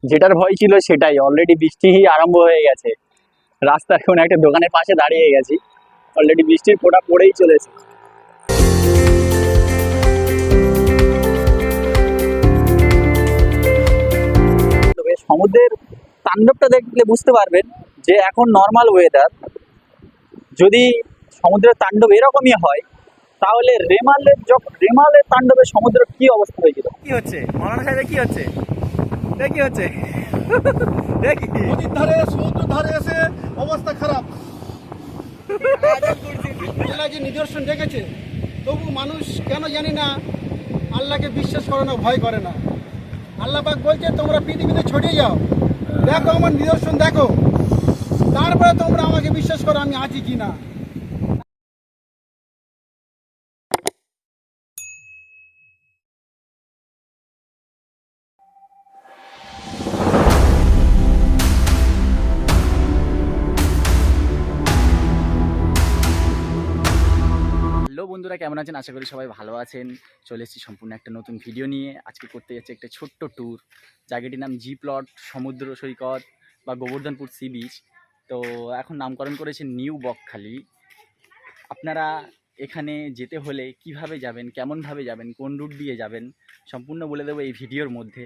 যেটার ভয় ছিল সেটাই, অলরেডি বৃষ্টি আরম্ভ হয়ে গেছে। রাস্তার কোনো একটা দোকানের পাশে দাঁড়িয়ে গেছি, অলরেডি বৃষ্টির ফোঁটা পড়েই চলেছে। সমুদ্রের তাণ্ডবটা দেখলে বুঝতে পারবেন যে এখন নর্মাল ওয়েদার, যদি সমুদ্রের তাণ্ডব এরকমই হয় তাহলে রেমালের তাণ্ডবে সমুদ্র কি অবস্থা হয়েছিল। কি হচ্ছে মৌলানা সাহেব, কি হচ্ছে কি হচ্ছে দেখি নদীর ধারে সমুদ্রের ধারে এসে অবস্থা খারাপ। আল্লাহ যে নিদর্শন দেখেছে, তবু মানুষ কেন জানি না আল্লাহকে বিশ্বাস করে না, ভয় করে না। আল্লাহ পাক বলছে তোমরা পৃথিবীতে ছড়িয়ে যাও, দেখো আমার নিদর্শন দেখো, তারপরে তোমরা আমাকে বিশ্বাস করো আমি আছি কি না। হ্যালো বন্ধুরা, কেমন আছেন? আশা করি সবাই ভালো আছেন। চলে এসেছি সম্পূর্ণ একটা নতুন ভিডিও নিয়ে। আজকে করতে যাচ্ছি একটা ছোট্ট ট্যুর। জায়গাটির নাম জি প্লট সমুদ্র সৈকত বা গোবর্ধনপুর সি বিচ। তো এখন নামকরণ করেছে নিউ বকখালি। আপনারা এখানে যেতে হলে কিভাবে যাবেন, কেমনভাবে যাবেন, কোন রুট দিয়ে যাবেন সম্পূর্ণ বলে দেবো এই ভিডিওর মধ্যে।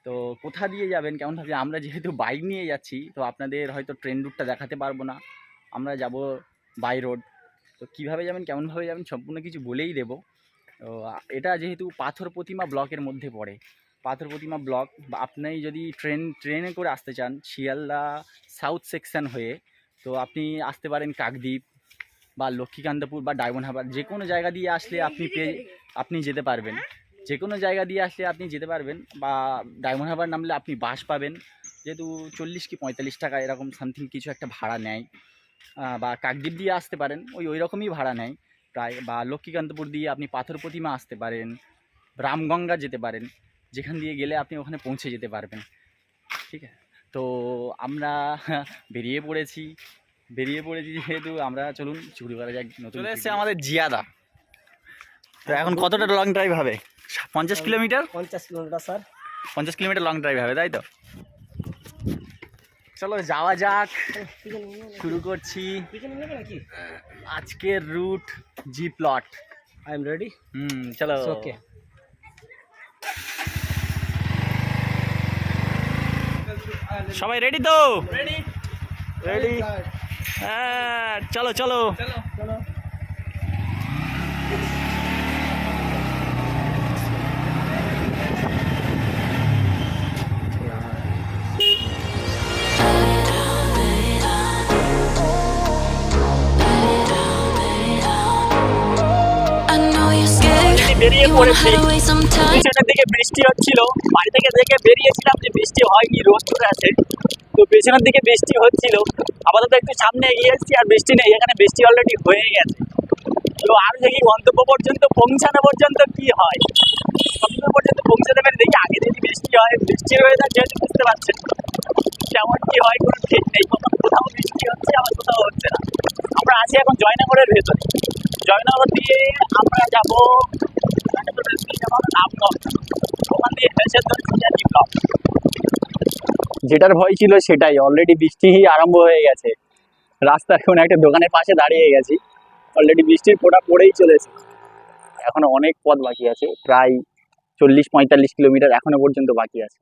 তো কোথা দিয়ে যাবেন, কেমনভাবে, আমরা যেহেতু বাইক নিয়ে যাচ্ছি তো আপনাদের হয়তো ট্রেন রুটটা দেখাতে পারবো না, আমরা যাব বাই রোড। তো কীভাবে যাবেন, কেমনভাবে যাবেন সম্পূর্ণ কিছু বলেই দেবো। তো এটা যেহেতু পাথর প্রতিমা ব্লকের মধ্যে পড়ে, পাথর প্রতিমা ব্লক, বা আপনি যদি ট্রেনে করে আসতে চান শিয়ালদা সাউথ সেকশন হয়ে, তো আপনি আসতে পারেন কাকদ্বীপ বা লক্ষ্মীকান্তপুর বা ডায়মন্ড হারবার। যে কোনো জায়গা দিয়ে আসলে আপনি যেতে পারবেন, যে কোনো জায়গা দিয়ে আসলে আপনি যেতে পারবেন। বা ডায়মন্ড হারবার নামলে আপনি বাস পাবেন, যেহেতু 40 কি 45 টাকা এরকম সামথিং কিছু একটা ভাড়া নেয়। বা কাকদ্বীপ দিয়ে আসতে পারেন, ওই রকমই ভাড়া নেয় প্রায়। বা লক্ষ্মীকান্তপুর দিয়ে আপনি পাথর প্রতিমা আসতে পারেন, রামগঙ্গা যেতে পারেন, যেখান দিয়ে গেলে আপনি ওখানে পৌঁছে যেতে পারবেন। ঠিক আছে, তো আমরা বেরিয়ে পড়েছি যেহেতু আমরা, চলুন শুরু করা যাক। নতুন চলে এসছে আমাদের জিয়াদা। তো এখন কতটা লং ড্রাইভ হবে? 50 kilometre. 50 kilometre sir, 50 kilometre long drive হবে, তাই তো? চলো যাওয়া যাক, শুরু করছি আজকের route G Plot. I am ready. চলো। ওকে, সবাই রেডি তো? রেডি। হ্যাঁ, চলো চলো চলো। বেরিয়ে পড়েছি, পিছনের দিকে বৃষ্টি হচ্ছিল। বাড়ি থেকে দেখে বেরিয়েছিলাম যে বৃষ্টি হয়নি, রোদ চলে আছে। তো পেছনের দিকে বৃষ্টি হচ্ছিল, আপাতত একটু সামনে এগিয়ে এসেছি আর বৃষ্টি নেই, এখানে বৃষ্টি অলরেডি হয়ে গেছে। তো আরো দেখি গন্তব্য পর্যন্ত পৌঁছানো পর্যন্ত কি হয়, গন্তব্য পর্যন্ত পৌঁছাতে পারি দেখি। আগে যদি বৃষ্টি হয়, বৃষ্টির ওয়েদার যেহেতু বুঝতে পারছেন কেমন কি হয় কোনো ঠিক নেই, কখন কোথাও বৃষ্টি হচ্ছে আবার কোথাও হচ্ছে না। আমরা আছি এখন জয়নগরের ভেতরে, জয়নগর দিয়ে আমরা যাবো রামগঞ্জ, ওখান দিয়ে হেসে ব্লক। যেটার ভয় ছিল সেটাই, অলরেডি বৃষ্টি আরম্ভ হয়ে গেছে। রাস্তার কোনো একটা দোকানের পাশে দাঁড়িয়ে গেছি, অলরেডি বৃষ্টির ফোঁটা পড়েই চলেছে। এখনো অনেক পথ বাকি আছে, প্রায় 40-45 কিলোমিটার এখনো পর্যন্ত বাকি আছে।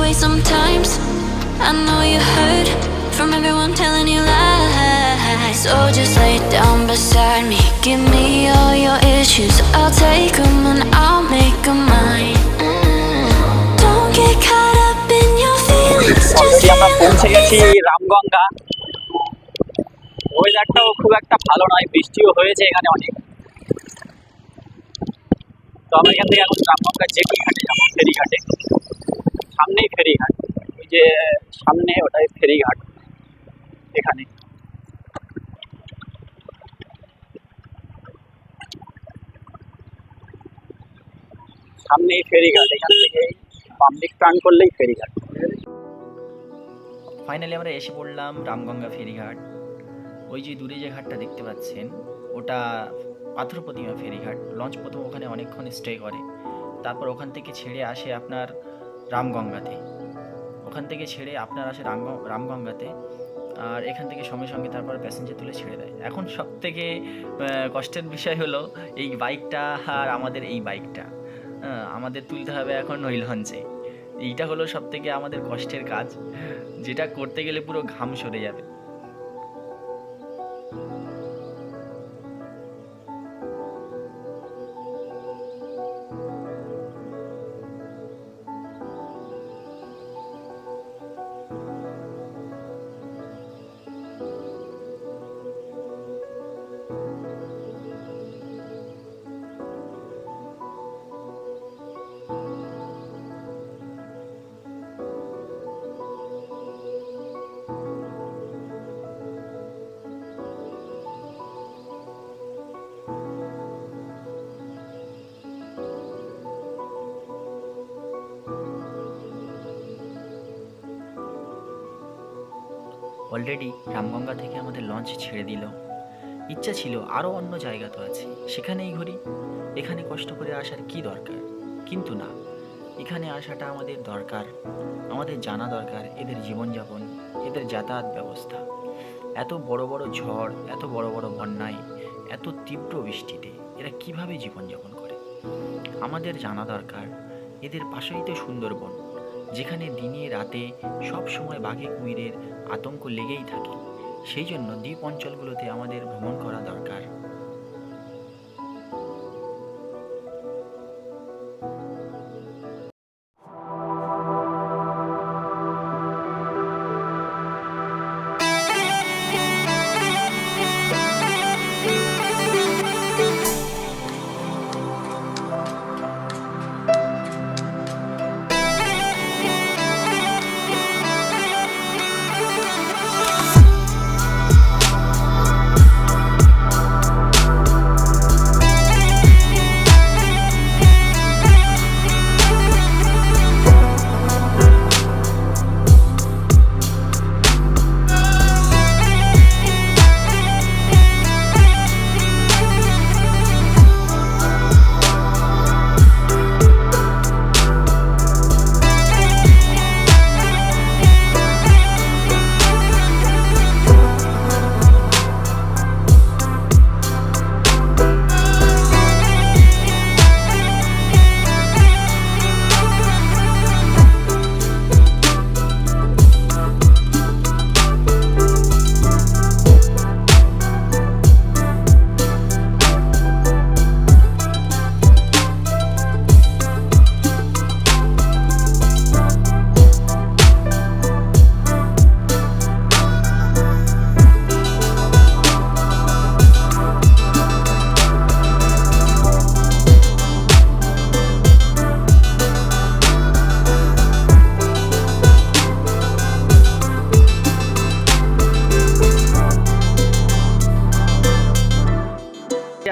away sometimes. I know you heard from everyone telling you lies. So just lay down beside me, give me all your issues. I'll take them and I'll make them mine. Don't get caught up in your feelings. Just already আমরা feel পৌঁছে গেছি the Ramganga. ওয়েদারটাও খুব একটা ভালো নয়, বৃষ্টিও হয়েছে এখানে অনেক। তো আমরা এখান থেকে এখন রামগঙ্গা জেটি ঘাটে যাবো, ফেরিঘাটে। সামনেই ফেরিঘাট, ওই যে সামনে ওটাই ফেরিঘাট। এখানে সামনেই ফেরিঘাট, এখান থেকে পাবলিক টার্ন করলেই ফেরিঘাট। ফাইনালি আমরা এসে পড়লাম রামগঙ্গা ফেরিঘাট। ওই যে দূরে যে ঘাটটা দেখতে পাচ্ছেন ওটা পাথর প্রতিমা ফেরিঘাট। লঞ্চ প্রথম ওখানে অনেকক্ষণ স্টে করে, তারপর ওখান থেকে ছেড়ে আসে আপনার রামগঙ্গাতে। ওখান থেকে ছেড়ে আপনার আসে রামগঙ্গাতে, আর এখান থেকে সঙ্গে সঙ্গে তারপর প্যাসেঞ্জার তুলে ছেড়ে দেয়। এখন সব থেকে কষ্টের বিষয় হলো এই বাইকটা আর আমাদের এই বাইকটা আমাদের তুলতে হবে এখন ওই লঞ্চে। এইটা হলো সব থেকে আমাদের কষ্টের কাজ, যেটা করতে গেলে পুরো ঘাম সরে যাবে। অলরেডি রামগঙ্গা থেকে আমাদের লঞ্চ ছেড়ে দিল। ইচ্ছা ছিল আরও অন্য জায়গা তো আছে, সেখানেই ঘুরি। এখানে কষ্ট করে আসার কি দরকার? কিন্তু না, এখানে আসাটা আমাদের দরকার। আমাদের জানা দরকার এদের জীবনযাপন, এদের যাতায়াত ব্যবস্থা। এত বড় বড় ঝড়, এত বড় বড় বন্যায়, এত তীব্র বৃষ্টিতে এরা কিভাবে জীবনযাপন করে আমাদের জানা দরকার। এদের পাশেই তো সুন্দরবন, যেখানে দিনে রাতে সব সময় বাঘে কুমিরের আতঙ্ক লেগেই থাকে। সেই জন্য দ্বীপ অঞ্চলগুলোতে আমাদের ভ্রমণ করা দরকার।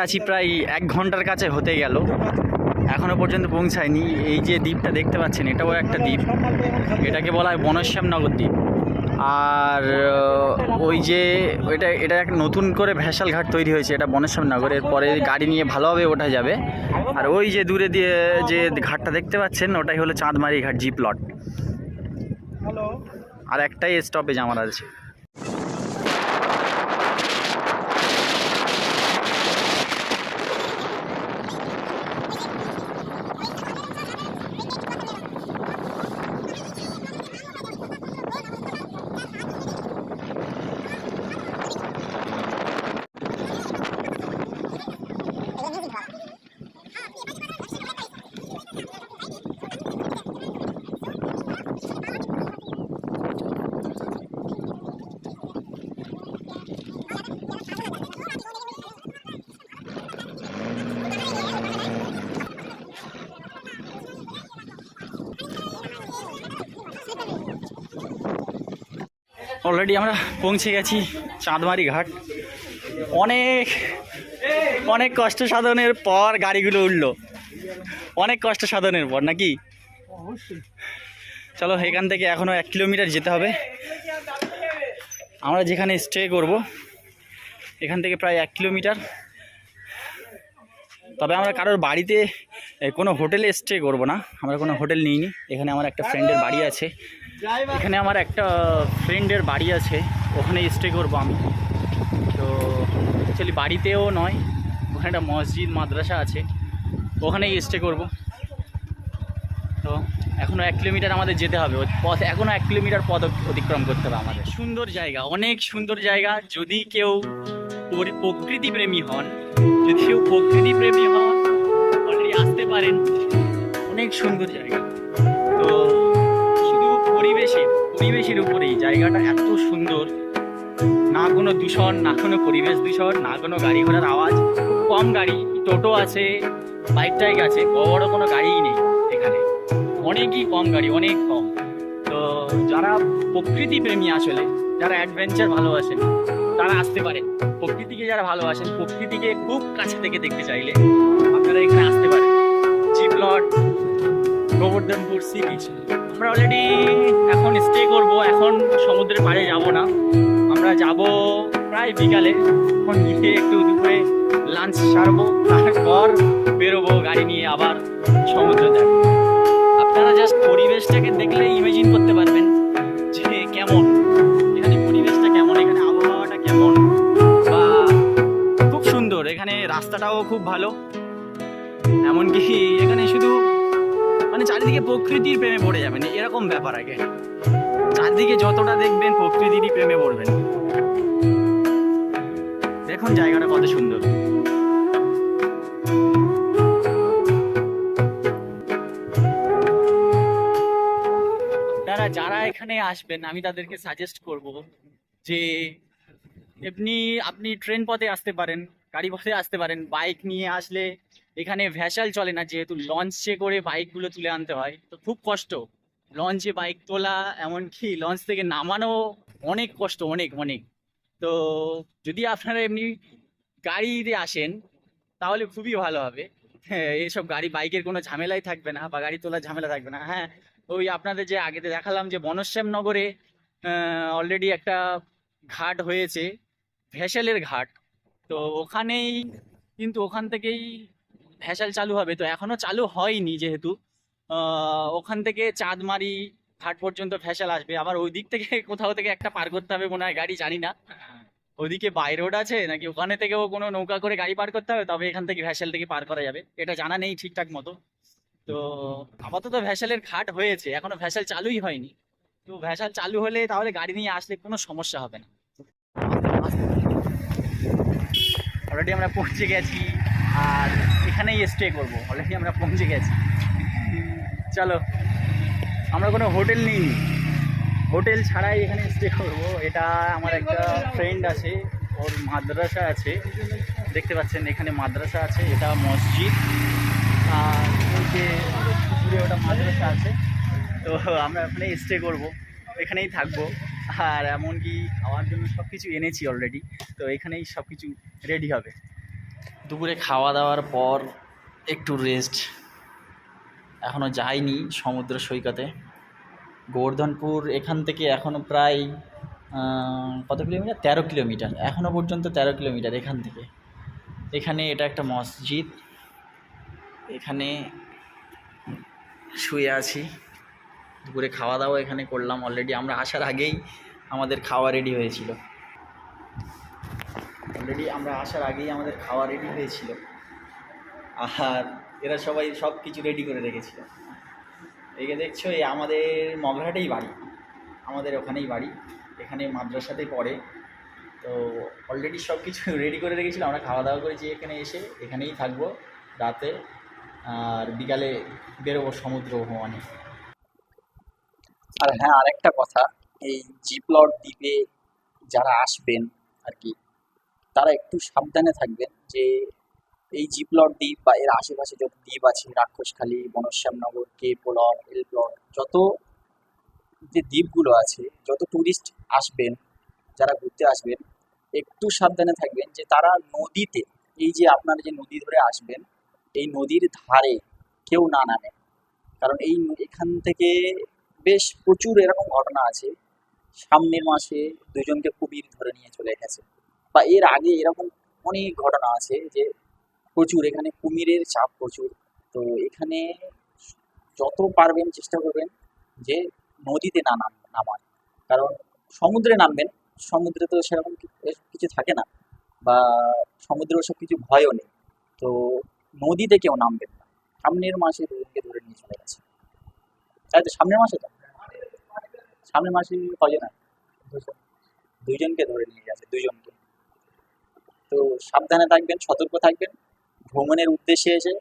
আছি প্রায় 1 ঘন্টার কাছে হতে গেল, এখনো পর্যন্ত পৌঁছায়নি। এই যে দ্বীপটা দেখতে পাচ্ছেন এটাও একটা দ্বীপ, এটাকে বলা হয় বনশ্যামনগর দ্বীপ। আর ওই যে এটা একটা নতুন করে ভ্যাসাল ঘাট তৈরি হয়েছে, এটা বনশ্যামনগর। এরপরে গাড়ি নিয়ে ভালোভাবে ওঠা যাবে। আর ওই যে দূরে দিয়ে যে ঘাটটা দেখতে পাচ্ছেন ওটাই হলো চাঁদমারি ঘাট, জি প্লট। আর একটাই স্টপেজ আমার আছে। অলরেডি আমরা পৌঁছে গেছি চাঁদমারি ঘাট। অনেক অনেক কষ্ট সাধনের পর গাড়িগুলো উঠলো, অনেক কষ্ট সাধনের পর নাকি। চলো এখান থেকে এখনও 1 কিলোমিটার যেতে হবে। আমরা যেখানে স্টে করব এখান থেকে প্রায় 1 কিলোমিটার। তবে আমরা কারোর বাড়িতে কোনো হোটেলে স্টে করব না, আমরা কোনো হোটেল নিইনি। এখানে আমার একটা ফ্রেন্ডের বাড়ি আছে, ওখানে স্টে করব আমি। তো অ্যাকচুয়ালি বাড়িতেও নয়, ওখানে একটা মসজিদ মাদ্রাসা আছে, ওখানেই স্টে করব। তো এখনও 1 কিলোমিটার আমাদের যেতে হবে, পথ এখনও 1 কিলোমিটার পথ অতিক্রম করতে হবে আমাদের। সুন্দর জায়গা, অনেক সুন্দর জায়গা। যদি কেউ প্রকৃতিপ্রেমী হন অলরেডি আসতে পারেন, অনেক সুন্দর জায়গা। তো শুধু পরিবেশের উপরেই জায়গাটা এত সুন্দর, না কোনো দূষণ, না কোনো পরিবেশ দূষণ, না কোনো গাড়ি ঘোড়ার আওয়াজ। কম গাড়ি, টোটো আছে, বাইক টাইক আছে, বড় কোনো গাড়িই নেই এখানে, অনেকই কম গাড়ি, অনেক কম। তো যারা প্রকৃতি প্রেমী, আসলে যারা অ্যাডভেঞ্চার ভালোবাসেন তারা আসতে পারেন। প্রকৃতিকে যারা ভালোবাসেন, প্রকৃতিকে খুব কাছে থেকে দেখতে চাইলে আপনারা এখানে আসতে পারেন। G plot, Gobardhanpur sea beach. আমরা অলরেডি এখন স্টে করব, এখন সমুদ্রের পাড়ে যাব না, আমরা যাব প্রায় বিকালে। এখন গিয়ে একটু দুপুরে লাঞ্চ সারবো, তারপর বেরোবো গাড়ি নিয়ে আবার সমুদ্র দেখো। আপনারা জাস্ট পরিবেশটাকে দেখলে ইমেজিন করতে পারবেন যে কেমন এখানে পরিবেশটা, কেমন এখানে আবহাওয়াটা কেমন, বা খুব সুন্দর। এখানে রাস্তাটাও খুব ভালো, এমনকি এখানে শুধু মানে চারিদিকে প্রকৃতির প্রেমে পড়ে যাবেন, এরকম ব্যাপার। আগে চারদিকে যতটা দেখবেন প্রকৃতিরই প্রেমে পড়বেন। দেখুন জায়গাটা কত সুন্দর। আপনারা যারা এখানে আসবেন আমি তাদেরকে সাজেস্ট করব যে আপনি ট্রেন পথে আসতে পারেন, গাড়ি পথে আসতে পারেন। বাইক নিয়ে আসলে এখানে ভ্যাসাল চলে না, যেহেতু লঞ্চে করে বাইকগুলো তুলে আনতে হয়, তো খুব কষ্ট লঞ্চে বাইক তোলা, এমনকি লঞ্চ থেকে নামানো অনেক কষ্ট, অনেক অনেক। তো যদি আপনারা এমনি গাড়িতে আসেন তাহলে খুবই ভালো হবে। হ্যাঁ, এইসব বাইকের কোনো ঝামেলাই থাকবে না, বা গাড়ি তোলার ঝামেলা থাকবে না। হ্যাঁ, ওই আপনাদের যে আগে দেখালাম যে বনশ্যামনগরে অলরেডি একটা ঘাট হয়েছে, ভ্যাসেলের ঘাট। তো ওখানেই কিন্তু ওখান থেকেই ভ্যাসেল চালু হবে। তো এখনো চালু হয়নি, যেহেতু ওখান থেকে চাঁদমারি ঘাট পর্যন্ত ভ্যাসেল আসবে। আবার ওই দিক থেকে কোথাও থেকে একটা পার করতে হবে মনে হয় গাড়ি, জানি না ওদিকে বাই রোড আছে নাকি ওখানে থেকেও কোনো নৌকা করে গাড়ি পার করতে হবে, তবে এখান থেকে ভ্যাসেল থেকে পার করা যাবে, এটা জানা নেই ঠিকঠাক মতো। তো আপাতত ভ্যাসেলের ঘাট হয়েছে, এখনো ভ্যাসেল চালুই হয়নি। তো ভ্যাসেল চালু হলে তাহলে গাড়ি নিয়ে আসলে কোনো সমস্যা হবে না। অলরেডি আমরা পৌঁছে গেছি, আর এখানেই স্টে করবো। অলরেডি আমরা পৌঁছে গেছি। চলো, আমরা কোনো হোটেল নিইনি, হোটেল ছাড়াই এখানে স্টে করবো। এটা আমার একটা ফ্রেন্ড আছে, ওর মাদ্রাসা আছে, দেখতে পাচ্ছেন এখানে মাদ্রাসা আছে, এটা মসজিদ, আর ওই যে পুকুরে ওটা মাদ্রাসা আছে। তো আমরা ওখানে স্টে করবো, এখানেই থাকবো। আর এমনকি খাওয়ার জন্য সব কিছু এনেছি অলরেডি, তো এখানেই সব কিছু রেডি হবে। দুপুরে খাওয়া দাওয়ার পর একটু রেস্ট, এখনও যাইনি সমুদ্র সৈকতে। গোবর্ধনপুর এখান থেকে এখনও প্রায় কত কিলোমিটার, 13 কিলোমিটার, এখনও পর্যন্ত 13 কিলোমিটার এখান থেকে। এখানে এটা একটা মসজিদ, এখানে শুয়ে আছি। দুপুরে খাওয়া দাওয়া এখানে করলাম, অলরেডি আমরা আসার আগেই আমাদের খাওয়া রেডি হয়েছিল। আর এরা সবাই সব কিছু রেডি করে রেখেছিল। একে দেখছো, এই আমাদের মগরাহাটেই বাড়ি, আমাদের ওখানেই বাড়ি, এখানে মাদ্রাসাতেই পড়ে। তো অলরেডি সব কিছু রেডি করে রেখেছিল। আমরা খাওয়া দাওয়া করেছি, এখানে এসে এখানেই থাকবো রাতে, আর বিকালে বেরোবো সমুদ্র ভ্রমণে। আর হ্যাঁ, আরেকটা কথা, এই জি প্লট দ্বীপে যারা আসবেন আর কি, তারা একটু সাবধানে থাকবেন, যে এই জি প্লট দ্বীপ বা এর আশেপাশে যত দ্বীপ আছে, রাক্ষসখালী, বনশ্যামনগর, কে প্লট, এল প্লট, যত যে দ্বীপগুলো আছে, যত ট্যুরিস্ট আসবেন, যারা ঘুরতে আসবেন, একটু সাবধানে থাকবেন যে তারা নদীতে, এই যে আপনারা যে নদী ধরে আসবেন, এই নদীর ধারে কেউ না নামে। কারণ এখান থেকে বেশ প্রচুর এরকম ঘটনা আছে। সামনের মাসে দুজনকে কুমির ধরে নিয়ে চলে গেছে, বা এর আগে এরকম অনেক ঘটনা আছে যে প্রচুর এখানে কুমিরের চাপ প্রচুর। তো এখানে যত পারবেন চেষ্টা করবেন যে নদীতে না নামার। কারণ সমুদ্রে নামবেন, সমুদ্রে তো সেরকম কিছু থাকে না, বা সমুদ্রে ওসব কিছু ভয়ও নেই। তো নদীতে কেউ নামবেন না। সামনের মাসে দুজনকে ধরে নিয়ে চলে গেছে। তাই তো, সামনের মাসে তো, সামনের মাসে কজন না, দুইজনকে ধরে নিয়ে গেছে, দুইজনকে। তো সাবধানে থাকবেন, সতর্ক থাকবেন, ভ্রমণের উদ্দেশ্যে এসে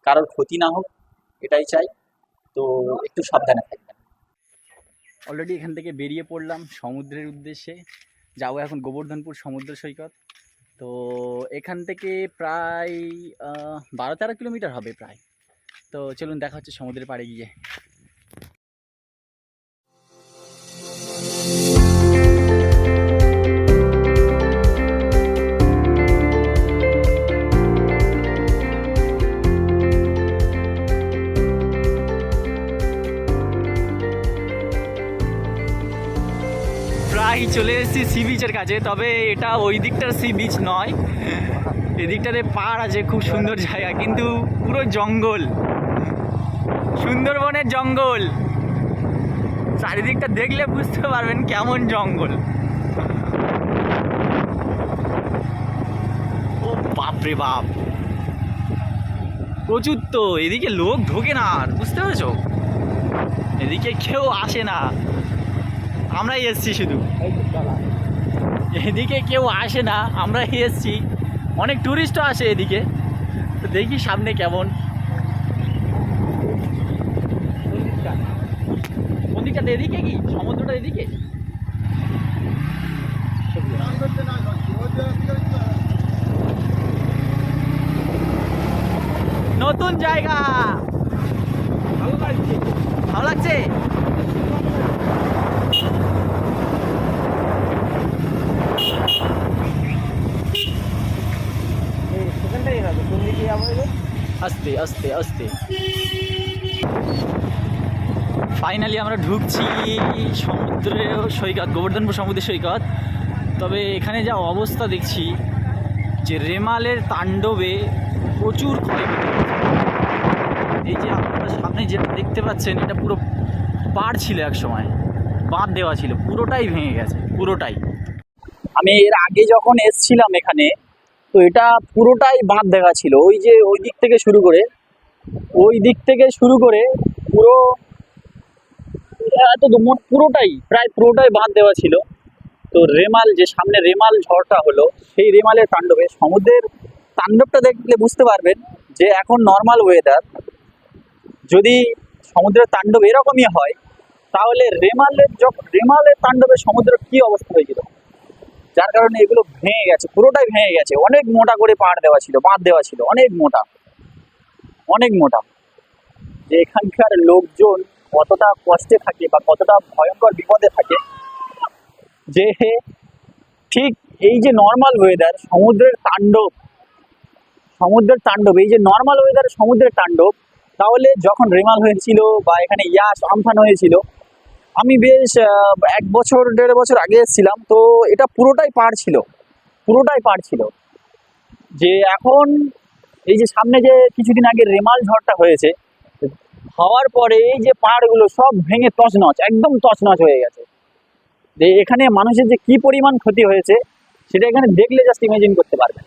কারোর ক্ষতি না হোক এটাই চাই। তো একটু সাবধানে থাকবেন। অলরেডি এখান থেকে বেরিয়ে পড়লাম সমুদ্রের উদ্দেশ্যে, যাবো এখন গোবর্ধনপুর সমুদ্র সৈকত। তো এখান থেকে প্রায় 12-13 কিলোমিটার হবে প্রায়। তো চলুন, দেখা হচ্ছে সমুদ্রের পাড়ে গিয়ে। প্রায় চলে এসেছি সি বিচের কাছে, তবে এটা ওই দিকটার সি বিচ নয়, এদিকটাতে পাড় আছে, খুব সুন্দর জায়গা, কিন্তু পুরো জঙ্গল, সুন্দরবনের জঙ্গল। চারিদিকটা দেখলে বুঝতে পারবেন কেমন জঙ্গল। ও বাপরে বাপ, প্রচুর তো, এদিকে লোক ঢোকে না, আর বুঝতে পেরেছো, এদিকে কেউ আসে না, আমরাই এসছি শুধু, এদিকে কেউ আসে না, আমরাই এসছি। অনেক ট্যুরিস্টও আসে এদিকে। তো দেখি সামনে কেমন। কোন দিকটা, এদিকে কি সমুদ্রটা, এদিকে নতুন জায়গা, ভালো লাগছে। আস্তে আস্তে আস্তে ফাইনালি আমরা ঢুকছি সমুদ্র সৈকত, গোবর্ধনপুর সমুদ্র সৈকত। তবে এখানে যা অবস্থা দেখছি, যে রেমালের তাণ্ডবে প্রচুর ক্ষয়ক্ষতি। এই যে আপনারা সামনে যেটা দেখতে পাচ্ছেন, এটা পুরো পাড় ছিল, এক সময় বাঁধ দেওয়া ছিল, পুরোটাই ভেঙে গেছে, পুরোটাই। আমি এর আগে যখন এসছিলাম এখানে, তো এটা পুরোটাই বাঁধ দেওয়া ছিল, ওই যে ওই দিক থেকে শুরু করে, ওই দিক থেকে শুরু করে পুরো এত পুরোটাই, প্রায় পুরোটাই বাঁধ দেওয়া ছিল। তো রেমাল, যে সামনে রেমাল ঝড়টা হলো, সেই রেমালের তাণ্ডবে, সমুদ্রের তাণ্ডবটা দেখলে বুঝতে পারবেন যে এখন নর্মাল ওয়েদার, যদি সমুদ্রের তাণ্ডব এরকমই হয়, তাহলে রেমালের তাণ্ডবে সমুদ্রের কি অবস্থা হয়েছিল, যার কারণে এগুলো ভেঙে গেছে, পুরোটাই ভেঙে গেছে। অনেক মোটা করে পাড় দেওয়া ছিল, বাঁধ দেওয়া ছিল, অনেক মোটা, অনেক মোটা। যে এখানকার লোকজন কতটা কষ্টে থাকে বা কতটা ভয়ঙ্কর বিপদে থাকে, যে ঠিক এই যে নর্মাল ওয়েদার, সমুদ্রের তাণ্ডব, এই যে নর্মাল ওয়েদার সমুদ্রের তাণ্ডব, তাহলে যখন রেমাল হয়েছিল বা এখানে ইয়াস আমফান হয়েছিল, আমি বেশ 1-1.5 বছর আগে এসেছিলাম, তো এটা পুরোটাই পাড় ছিল, পুরোটাই পাড় ছিল। যে এখন এই যে সামনে যে কিছুদিন আগে রেমাল ঝড়টা হয়েছে, হওয়ার পরে এই যে পাড়গুলো সব ভেঙে তছনছ, একদম তছনছ হয়ে গেছে। যে এখানে মানুষের যে কি পরিমাণ ক্ষতি হয়েছে, সেটা এখানে দেখলে জাস্ট ইমাজিন করতে পারবে।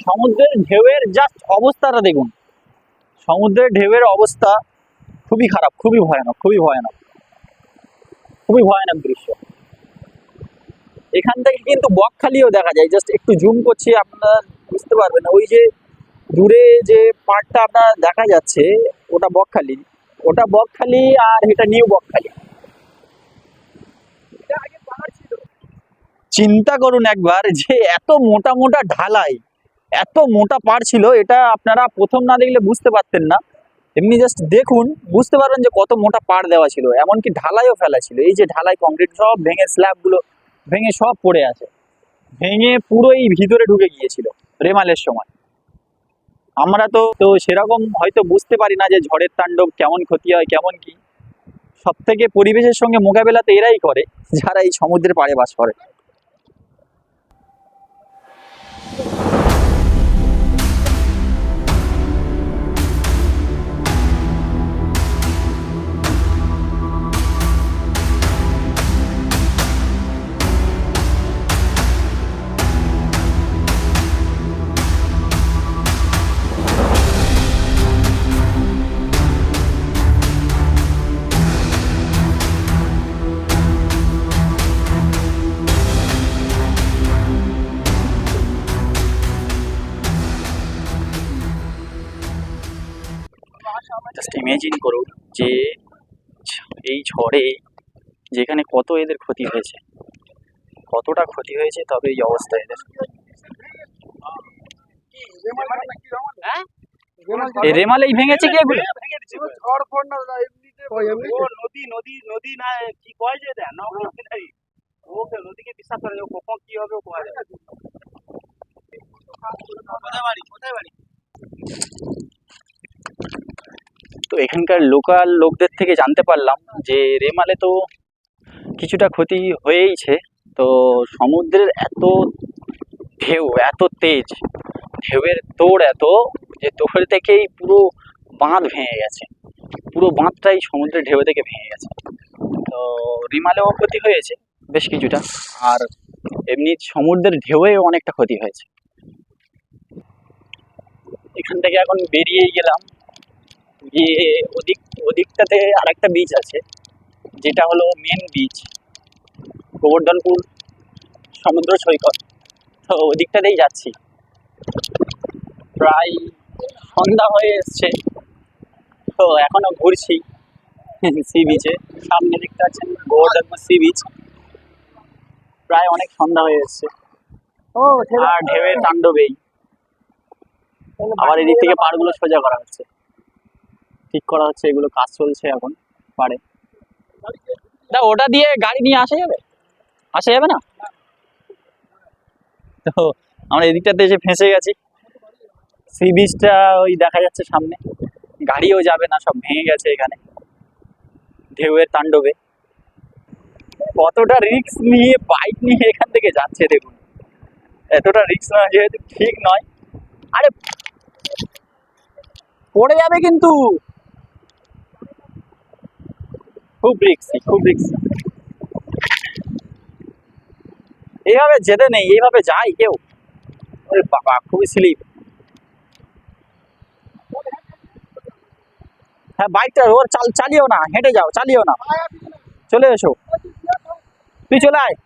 সমুদ্রের ঢেউয়ের জাস্ট অবস্থাটা দেখুন, সমুদ্রের ঢেউয়ের অবস্থা খুবই খারাপ, খুবই ভয়ানক, খুবই ভয়ানক, খুবই ভয়ানক দৃশ্য। এখান থেকে কিন্তু বকখালিও দেখা যায়, জাস্ট একটু জুম করছি আপনারা বুঝতে পারবেন। ওই যে দূরে যে পার্টটা আপনার দেখা যাচ্ছে ওটা বকখালি, আর এটা নিউ বকখালি। চিন্তা করুন একবার যে এত মোটা মোটা ঢালাই, এত মোটা পাড় ছিল, এটা আপনারা প্রথম না দেখলে বুঝতে পারতেন না। এমনি জাস্ট দেখুন বুঝতে পারবেন যে কত মোটা পাড় দেওয়া ছিল, এমনকি ঢালাইও ফেলা ছিল। এই যে ঢালাই কংক্রিট সব ভেঙে, স্ল্যাবগুলো ভেঙে সব পড়ে আছে, ভেঙে পুরোই ভিতরে ঢুকে গিয়েছিল রেমালের সময়। আমরা তো সেরকম হয়তো বুঝতে পারি না যে ঝড়ের তাণ্ডব কেমন ক্ষতি হয় কেমন কি। সব থেকে পরিবেশের সঙ্গে মোকাবেলা তো এরাই করে যারা এই সমুদ্রের পাড়ে বাস করে। জাস্ট ইমেজিন করুন যে এই ঝড়ে যেখানে কত এদের ক্ষতি হয়েছে, কতটা ক্ষতি হয়েছে, তবে এই অবস্থা এদের। এই রেমালেই ভেঙেছে কি এগুলো? নদী না কি কয় যে দেন ওকে নদীকে বিশ্বাস করে কখন কি হবে কোয়া যায়। কোথায় বাড়ি? তো এখানকার লোকাল লোকদের থেকে জানতে পারলাম যে রেমালে তো কিছুটা ক্ষতি হয়েইছে। তো সমুদ্রের এত ঢেউ, এত তেজ, ঢেউয়ের তোড় এত যে তোড় থেকেই পুরো বাঁধ ভেঙে গেছে, পুরো বাঁধটাই সমুদ্রের ঢেউ থেকে ভেঙে গেছে। তো রিমালেও ক্ষতি হয়েছে বেশ কিছুটা, আর এমনি সমুদ্রের ঢেউয়েও অনেকটা ক্ষতি হয়েছে। এখান থেকে এখন বেরিয়েই গেলাম, গিয়ে ওদিকটাতে আরেকটা বিচ আছে যেটা হলো মেন বিচ, গোবর্ধনপুর সমুদ্র সৈকত। তো ওদিকটাতেই যাচ্ছি। প্রায় সন্ধ্যা হয়ে এসছে, তো এখনো ঘুরছি সি বিচে। সামনে দেখতে পাচ্ছেন গোবর্ধনপুর সি বিচ। প্রায় অনেক সন্ধ্যা হয়ে এসছে, আর ঢেউয়ের তাণ্ডবেই। আবার এদিক থেকে পাড়গুলো সোজা করা হচ্ছে, ঠিক করা হচ্ছে, এগুলো কাজ চলছে এখন পাড়ে। না ওটা দিয়ে গাড়ি নিয়ে আসা যাবে না। তো আমরা এদিকটাতে এসে ফেঁসে গেছি। সি বিচটা ওই দেখা যাচ্ছে সামনে, গাড়িও যাবে না, সব ভেঙে গেছে এখানে ঢেউয়ের তাণ্ডবে। কতটা রিস্ক নিয়ে বাইক নিয়ে এখান থেকে যাচ্ছে দেখুন, এতটা রিস্ক নেওয়া যেহেতু ঠিক নয়। আরে পড়ে যাবে কিন্তু, খুব রিস্কি। এইভাবে যেতে নেই, এইভাবে যায় কেউ? ওরে বাবা, খুবই স্লিপ। হ্যাঁ বাইকটা ওর চালিও না, হেঁটে যাও, চালিও না, চলে এসো, তুই চলে আয়।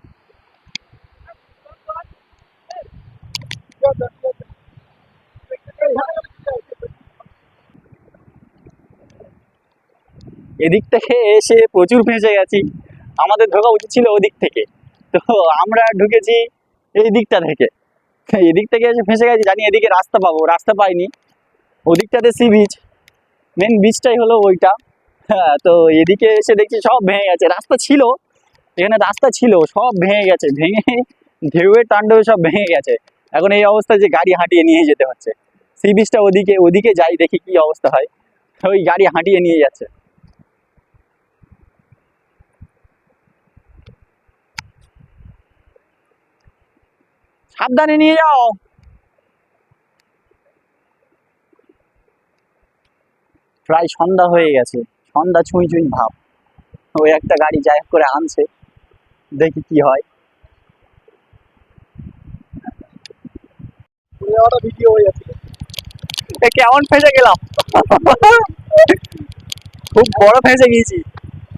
এদিক থেকে এসে প্রচুর ফেঁসে গেছি, আমাদের ঢোকা উচিত ছিল ওদিক থেকে, তো আমরা ঢুকেছি এই দিকটা থেকে। এদিক থেকে এসে ফেঁসে গেছি, জানি এদিকে রাস্তা পাবো, রাস্তা পাইনি। ওদিকটাতে সি বিচ, মেন বিচটাই হলো ওইটা। হ্যাঁ, তো এদিকে এসে দেখছি সব ভেঙে গেছে। রাস্তা ছিল এখানে, রাস্তা ছিল, সব ভেঙে গেছে, ভেঙে ঢেউয়ের তাণ্ডবে সব ভেঙে গেছে। এখন এই অবস্থায় যে গাড়ি হাঁটিয়ে নিয়ে যেতে হচ্ছে। সি বিচটা ওদিকে যাই, দেখি কি অবস্থা হয়। ওই গাড়ি হাঁটিয়ে নিয়ে যাচ্ছে। সাবধানে নিয়ে যাও। প্রায় সন্ধ্যা হয়ে গেছে, সন্ধ্যা ছুঁই ভাব। ওই একটা গাড়ি যাই করে আনছে, দেখি কি হয়। ভিডিও হয়ে যাচ্ছে, কেমন ফেঁসে গেলাম, খুব বড় ফেঁসে গিয়েছি।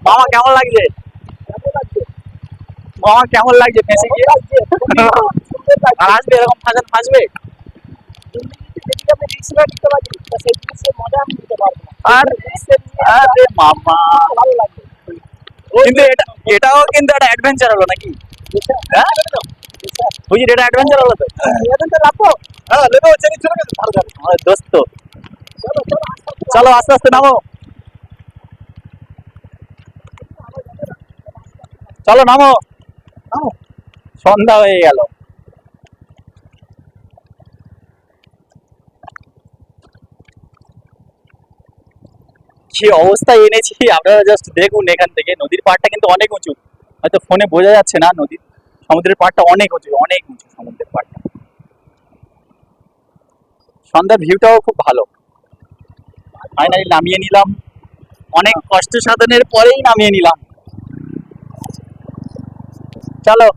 মামা কেমন লাগছে? মামা কেমন লাগছে ফেসে গিয়ে? আর আসবে এরকম ফাঁসবে আর আরে মামা, কিন্তু এটাও কিন্তু একটা অ্যাডভেঞ্চার হলো নাকি? হ্যাঁ বুঝি, এটা অ্যাডভেঞ্চার হলো তো। হ্যাঁ নেবো, আমাদের দোস্ত। চলো আস্তে আস্তে নামো, চলো নামো। সন্ধ্যা হয়ে গেল। কি অবস্থায় এনেছি আপনারা জাস্ট দেখুন। এখান থেকে নদীর পাড়টা কিন্তু অনেক উঁচু, হয়তো ফোনে বোঝা যাচ্ছে না। নদীর সমুদ্রের পাড়টা অনেক উঁচু, অনেক উঁচু সমুদ্রের পাড়টা। সন্ধ্যার ভিউটাও খুব ভালো। ফাইনালি নামিয়ে নিলাম, অনেক কষ্ট সাধনের পরেই নামিয়ে নিলাম। চলো,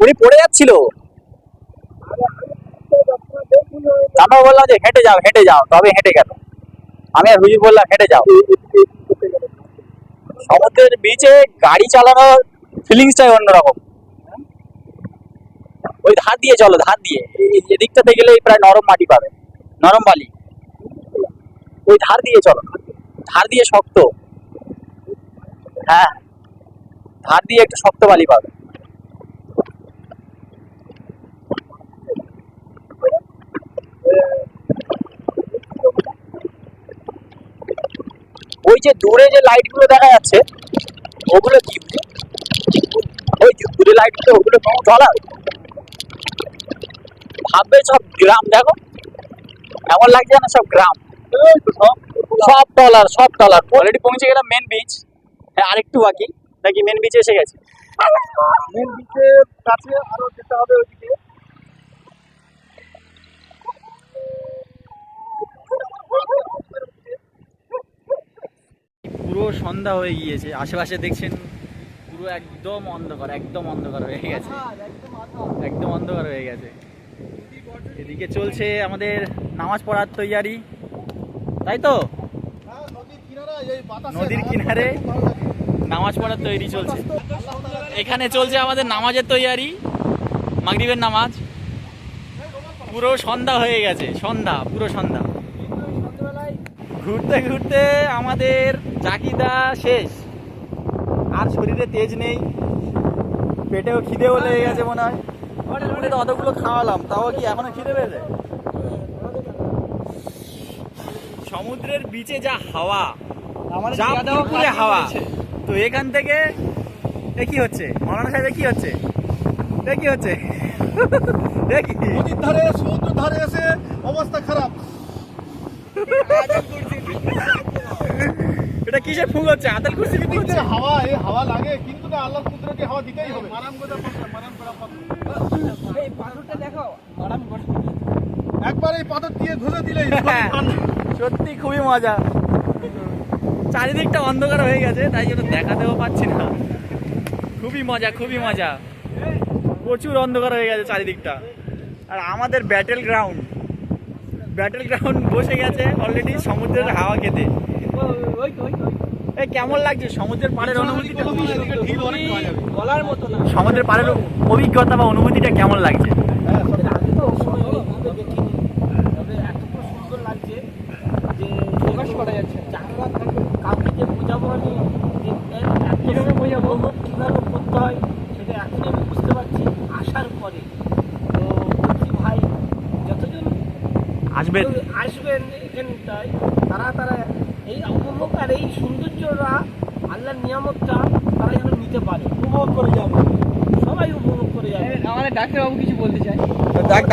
উনি পড়ে যাচ্ছিল, আমরা বললাম যে হেঁটে যাও হেঁটে যাও, তবে হেঁটে গেল। আমি আর হুজুর বললাম হেঁটে যাও। সমুদ্রের বিচে গাড়ি চালানোর ফিলিংসটাই অন্যরকম। ওই ধার দিয়ে চলো, ধার দিয়ে, এদিকটাতে গেলে প্রায় নরম মাটি পাবে, নরম বালি। ওই ধার দিয়ে চলো, ধার দিয়ে শক্ত, হ্যাঁ ধার দিয়ে একটু শক্ত বালি পাবে। ওই যে দূরে যে লাইট গুলো দেখা যাচ্ছে, ওগুলো কি? ওই যে দূরে লাইট গুলো, ওগুলো চলা ভাববে সব গ্রাম। দেখো এমন লাগছে না সব গ্রাম, সব টলার, সব টলার। অলরেডি পৌঁছে গেলাম মেন বিচ। হ্যাঁ আরেকটু বাকি, নাকি মেন বিচে এসে গেছে? মেন বিচের কাছে আরো যেতে হবে ওইদিকে। পুরো সন্ধ্যা হয়ে গিয়েছে, আশেপাশে দেখছেন পুরো একদম অন্ধকার, একদম অন্ধকার হয়ে গেছে, একদম অন্ধকার হয়ে গেছে। এদিকে চলছে আমাদের নামাজ পড়ার তৈয়ারি, তাই তো? নদীর কিনারে নামাজ পড়ার তৈরি চলছে। এখানে চলছে আমাদের নামাজের তৈয়ারি, মাগরিবের নামাজ। পুরো সন্ধ্যা হয়ে গেছে, সন্ধ্যা, পুরো সন্ধ্যা। ঘুরতে ঘুরতে আমাদের চাকিদা শেষ, আর শরীরে তেজ নেই, পেটেও খিদেও লেগে গেছে মনে হয়। তো অতগুলো খাওয়ালাম, তাও কি এখনো খিদে পেয়েছে? সমুদ্রের বিচে যা হাওয়া, যা পুরোপুরে হাওয়া, তো এখান থেকে কি হচ্ছে মৌলানা সাহেব? কি হচ্ছে? কি হচ্ছে? দেখি নদীর ধারে, সমুদ্রের ধারে এসে অবস্থা খারাপ। এটা কিসের ফুল হচ্ছে? আতাল কুরসি কি হচ্ছে? হাওয়া, এই হাওয়া লাগে, কিন্তু না আল্লাহর কুদরতে হাওয়া দিতেই হবে। এই পাথরটা দেখো, একবার এই পাথর দিয়ে ঘুরে দিলেই সত্যি খুবই মজা। চারিদিকটা অন্ধকার হয়ে গেছে, তাই জন্য দেখাতেও পাচ্ছি না। খুবই মজা, খুবই মজা, প্রচুর অন্ধকার হয়ে গেছে চারিদিকটা। আর আমাদের ব্যাটেল গ্রাউন্ড বসে গেছে অলরেডি সমুদ্রের হাওয়া খেতে। এই কেমন লাগছে সমুদ্রের পাড়ের অনুভূতিটা? বলার মতো না। সমুদ্রের পাড়ের অভিজ্ঞতা বা অনুভূতিটা কেমন লাগছে? আগে তো দেখিনি, তবে এতটা সুন্দর লাগছে যে প্রকাশ করা যাচ্ছে। জানলা থাকবে, কাউকে যে বোঝাবো আমি, কিভাবে বোঝাবো, কীভাবে করতে হয়, সেটা এখনই আমি বুঝতে পারছি আসার পরে। তো বলছি ভাই, যতজন আসবেন এখানটায়, তারা এই উপভোগ আর এই সৌন্দর্যরা, আল্লাহর নিয়ামতটা তারা যেন নিতে পারে, উপভোগ করে যাবে, সবাই উপভোগ করে যাবে। আমাদের ডাক্তারবাবু কিছু বলতে চাই।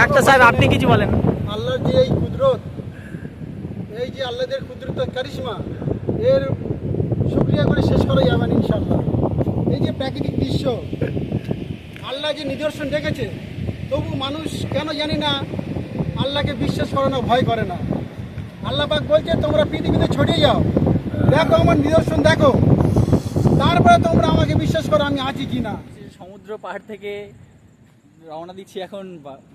ডাক্তার সাহেব আপনি কিছু বলেন। আল্লাহর যে এই কুদরত, এই যে আল্লাহদের কুদরত কারিশমা, এর শুকরিয়া করে শেষ করা যাবে না ইনশাআল্লাহ। এই যে প্রাকৃতিক দৃশ্য, আল্লাহ যে নিদর্শন রেখেছে, তবু মানুষ কেন জানি না আল্লাহকে বিশ্বাস করে না, ভয় করে না। আল্লাহ পাক বলছে তোমরা পৃথিবীতে ছড়িয়ে যাও, দেখো আমার নিদর্শন দেখো, তারপরে তোমরা আমাকে বিশ্বাস করো আমি আছি কি না। সমুদ্র পাহাড় থেকে রওনা দিচ্ছি এখন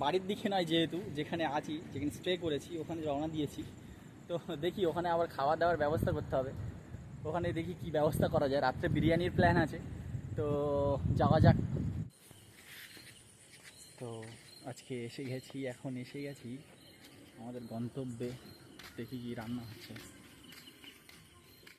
বাড়ির দিকে নয়, যেহেতু যেখানে আছি, যেখানে স্টে করেছি ওখানে রওনা দিয়েছি। তো দেখি ওখানে আবার খাওয়া দাওয়ার ব্যবস্থা করতে হবে। ওখানে দেখি কি ব্যবস্থা করা যায়। রাত্রে বিরিয়ানির প্ল্যান আছে, তো যাওয়া যাক। তো আজকে এসে গেছি আমাদের গন্তব্যে। দেখি কি রান্না হচ্ছে।